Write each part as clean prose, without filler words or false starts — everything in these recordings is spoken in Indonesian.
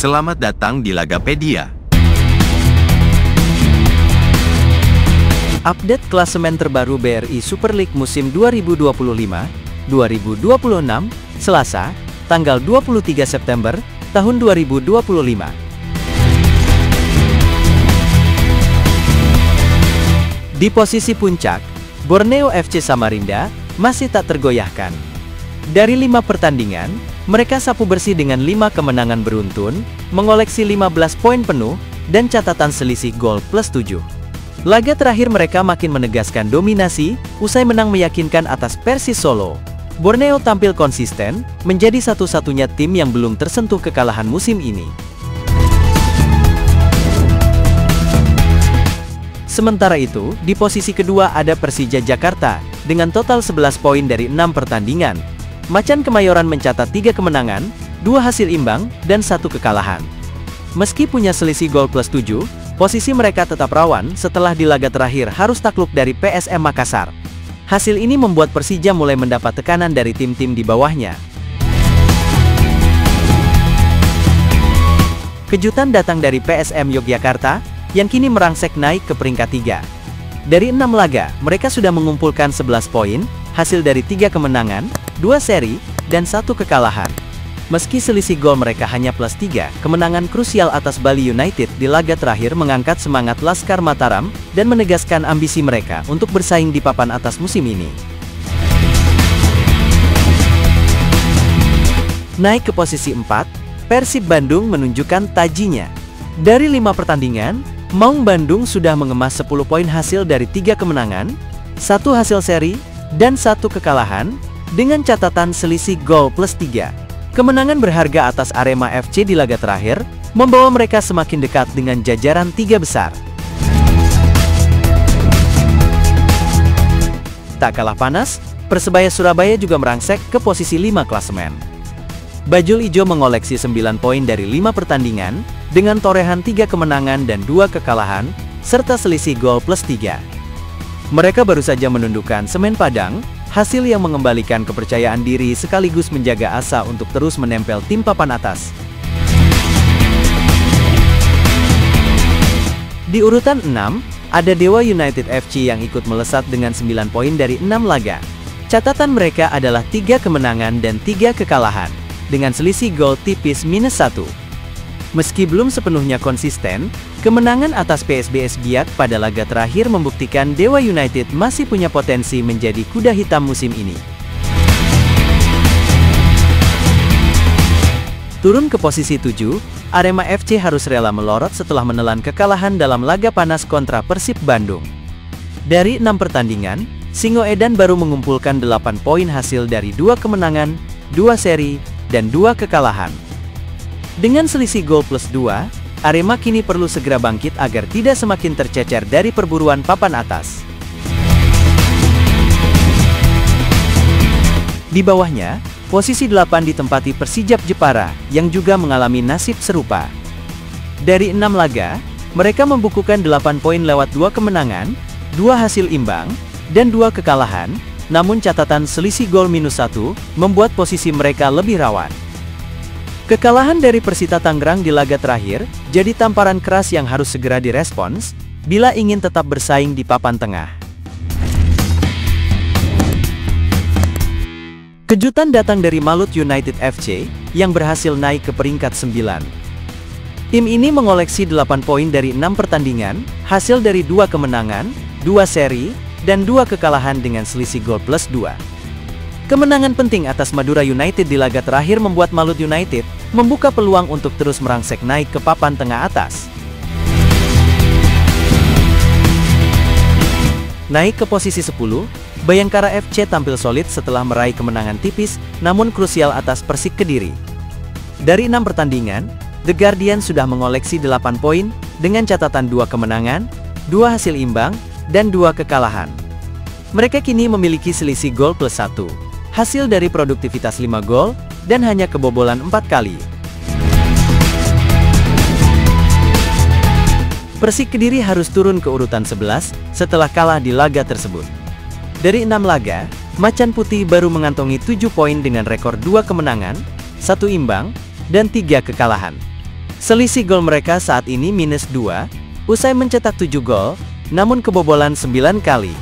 Selamat datang di Lagapedia. Update klasemen terbaru BRI Super League musim 2025-2026, Selasa, tanggal 23 September, tahun 2025. Di posisi puncak, Borneo FC Samarinda masih tak tergoyahkan. Dari 5 pertandingan, mereka sapu bersih dengan 5 kemenangan beruntun, mengoleksi 15 poin penuh, dan catatan selisih gol plus 7. Laga terakhir mereka makin menegaskan dominasi, usai menang meyakinkan atas Persis Solo. Borneo tampil konsisten, menjadi satu-satunya tim yang belum tersentuh kekalahan musim ini. Sementara itu, di posisi kedua ada Persija Jakarta, dengan total 11 poin dari 6 pertandingan. Macan Kemayoran mencatat 3 kemenangan, 2 hasil imbang, dan 1 kekalahan. Meski punya selisih gol plus 7, posisi mereka tetap rawan setelah di laga terakhir harus takluk dari PSM Makassar. Hasil ini membuat Persija mulai mendapat tekanan dari tim-tim di bawahnya. Kejutan datang dari PSM Yogyakarta, yang kini merangsek naik ke peringkat 3. Dari 6 laga, mereka sudah mengumpulkan 11 poin, hasil dari 3 kemenangan, 2 seri, dan 1 kekalahan. Meski selisih gol mereka hanya plus 3, kemenangan krusial atas Bali United di laga terakhir mengangkat semangat Laskar Mataram, dan menegaskan ambisi mereka untuk bersaing di papan atas musim ini. Naik ke posisi 4, Persib Bandung menunjukkan tajinya. Dari 5 pertandingan, Maung Bandung sudah mengemas 10 poin hasil dari 3 kemenangan, 1 hasil seri, dan 1 kekalahan, dengan catatan selisih gol plus 3. Kemenangan berharga atas Arema FC di laga terakhir, membawa mereka semakin dekat dengan jajaran 3 besar. Tak kalah panas, Persebaya Surabaya juga merangsek ke posisi 5 klasemen. Bajul Ijo mengoleksi 9 poin dari 5 pertandingan, dengan torehan 3 kemenangan dan 2 kekalahan, serta selisih gol plus 3. Mereka baru saja menundukkan Semen Padang, hasil yang mengembalikan kepercayaan diri sekaligus menjaga asa untuk terus menempel tim papan atas. Di urutan 6, ada Dewa United FC yang ikut melesat dengan 9 poin dari 6 laga. Catatan mereka adalah 3 kemenangan dan 3 kekalahan, dengan selisih gol tipis -1. Meski belum sepenuhnya konsisten, kemenangan atas PSBS Biak pada laga terakhir membuktikan Dewa United masih punya potensi menjadi kuda hitam musim ini. Turun ke posisi 7, Arema FC harus rela melorot setelah menelan kekalahan dalam laga panas kontra Persib Bandung. Dari 6 pertandingan, Singoedan baru mengumpulkan 8 poin hasil dari 2 kemenangan, 2 seri, dan 2 kekalahan. Dengan selisih gol plus 2, Arema kini perlu segera bangkit agar tidak semakin tercecer dari perburuan papan atas. Di bawahnya, posisi 8 ditempati Persijap Jepara, yang juga mengalami nasib serupa. Dari 6 laga, mereka membukukan 8 poin lewat 2 kemenangan, 2 hasil imbang, dan 2 kekalahan, namun catatan selisih gol -1 membuat posisi mereka lebih rawan. Kekalahan dari Persita Tangerang di laga terakhir jadi tamparan keras yang harus segera direspons bila ingin tetap bersaing di papan tengah. Kejutan datang dari Malut United FC yang berhasil naik ke peringkat 9. Tim ini mengoleksi 8 poin dari 6 pertandingan, hasil dari 2 kemenangan, 2 seri, dan 2 kekalahan dengan selisih gol plus 2. Kemenangan penting atas Madura United di laga terakhir membuat Malut United membuka peluang untuk terus merangsek naik ke papan tengah atas. Naik ke posisi 10, Bayangkara FC tampil solid setelah meraih kemenangan tipis namun krusial atas Persik Kediri. Dari 6 pertandingan, The Guardian sudah mengoleksi 8 poin dengan catatan 2 kemenangan, 2 hasil imbang, dan 2 kekalahan. Mereka kini memiliki selisih gol plus 1. Hasil dari produktivitas 5 gol, dan hanya kebobolan 4 kali. Persik Kediri harus turun ke urutan 11 setelah kalah di laga tersebut. Dari 6 laga, Macan Putih baru mengantongi 7 poin dengan rekor 2 kemenangan, 1 imbang, dan 3 kekalahan. Selisih gol mereka saat ini -2, usai mencetak 7 gol, namun kebobolan 9 kali.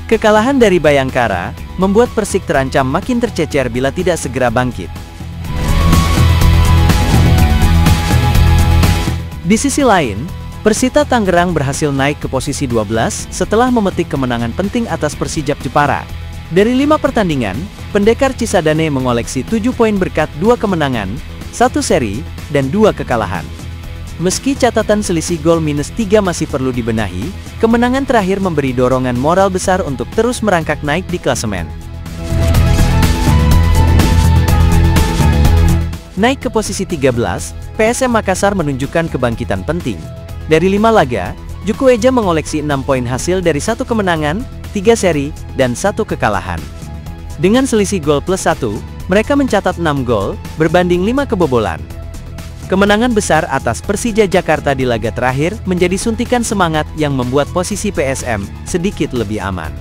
Kekalahan dari Bayangkara membuat Persik terancam makin tercecer bila tidak segera bangkit. Di sisi lain, Persita Tangerang berhasil naik ke posisi 12 setelah memetik kemenangan penting atas Persijap Jepara. Dari 5 pertandingan, Pendekar Cisadane mengoleksi 7 poin berkat 2 kemenangan, 1 seri, dan 2 kekalahan. Meski catatan selisih gol -3 masih perlu dibenahi, kemenangan terakhir memberi dorongan moral besar untuk terus merangkak naik di klasemen. Naik ke posisi 13, PSM Makassar menunjukkan kebangkitan penting. Dari 5 laga, Juku Eja mengoleksi 6 poin hasil dari 1 kemenangan, 3 seri, dan 1 kekalahan. Dengan selisih gol +1, mereka mencatat 6 gol, berbanding 5 kebobolan. Kemenangan besar atas Persija Jakarta di laga terakhir menjadi suntikan semangat yang membuat posisi PSM sedikit lebih aman.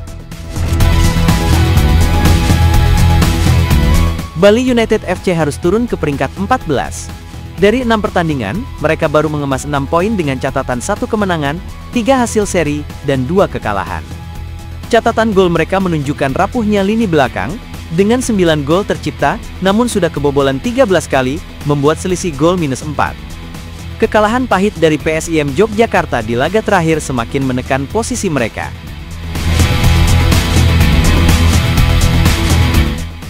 Bali United FC harus turun ke peringkat 14. Dari 6 pertandingan, mereka baru mengemas 6 poin dengan catatan 1 kemenangan, 3 hasil seri, dan 2 kekalahan. Catatan gol mereka menunjukkan rapuhnya lini belakang, dengan 9 gol tercipta, namun sudah kebobolan 13 kali, membuat selisih gol -4. Kekalahan pahit dari PSIM Yogyakarta di laga terakhir semakin menekan posisi mereka.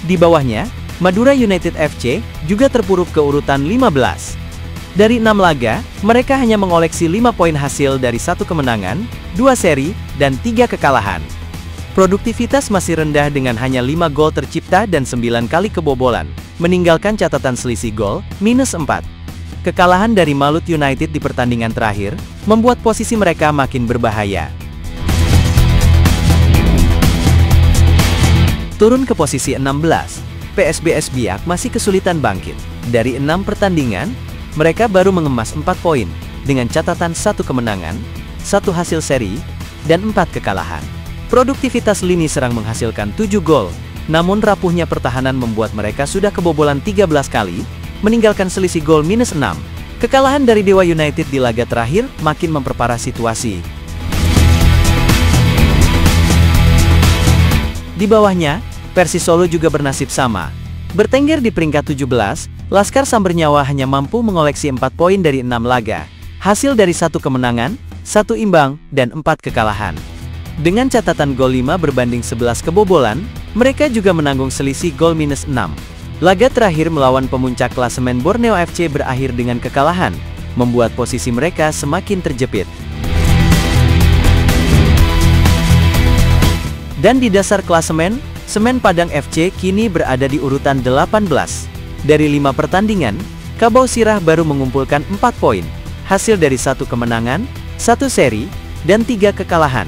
Di bawahnya, Madura United FC juga terpuruk ke urutan 15. Dari 6 laga, mereka hanya mengoleksi 5 poin hasil dari 1 kemenangan, 2 seri, dan 3 kekalahan. Produktivitas masih rendah dengan hanya 5 gol tercipta dan 9 kali kebobolan, meninggalkan catatan selisih gol, -4. Kekalahan dari Malut United di pertandingan terakhir, membuat posisi mereka makin berbahaya. Turun ke posisi 16. PSBS Biak masih kesulitan bangkit. Dari 6 pertandingan, mereka baru mengemas 4 poin, dengan catatan 1 kemenangan, 1 hasil seri, dan 4 kekalahan. Produktivitas lini serang menghasilkan 7 gol, namun rapuhnya pertahanan membuat mereka sudah kebobolan 13 kali, meninggalkan selisih gol -6. Kekalahan dari Dewa United di laga terakhir makin memperparah situasi. Di bawahnya, Persis Solo juga bernasib sama. Bertengger di peringkat 17, Laskar Sambernyawa hanya mampu mengoleksi 4 poin dari 6 laga. Hasil dari 1 kemenangan, 1 imbang, dan 4 kekalahan. Dengan catatan gol 5 berbanding 11 kebobolan, mereka juga menanggung selisih gol -6. Laga terakhir melawan pemuncak klasemen Borneo FC berakhir dengan kekalahan, membuat posisi mereka semakin terjepit. Dan di dasar klasemen, Semen Padang FC kini berada di urutan 18. Dari 5 pertandingan, Kabau Sirah baru mengumpulkan 4 poin, hasil dari 1 kemenangan, 1 seri, dan 3 kekalahan.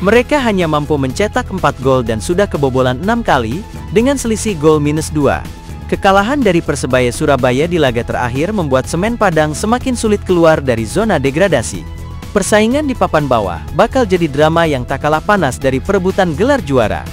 Mereka hanya mampu mencetak 4 gol dan sudah kebobolan 6 kali, dengan selisih gol -2. Kekalahan dari Persebaya Surabaya di laga terakhir membuat Semen Padang semakin sulit keluar dari zona degradasi. Persaingan di papan bawah bakal jadi drama yang tak kalah panas dari perebutan gelar juara.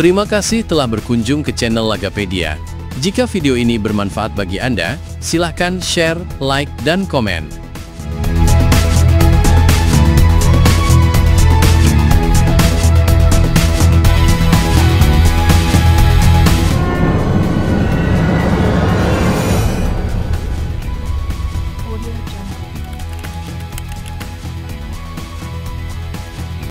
Terima kasih telah berkunjung ke channel Lagapedia. Jika video ini bermanfaat bagi Anda, silakan share, like, dan komen.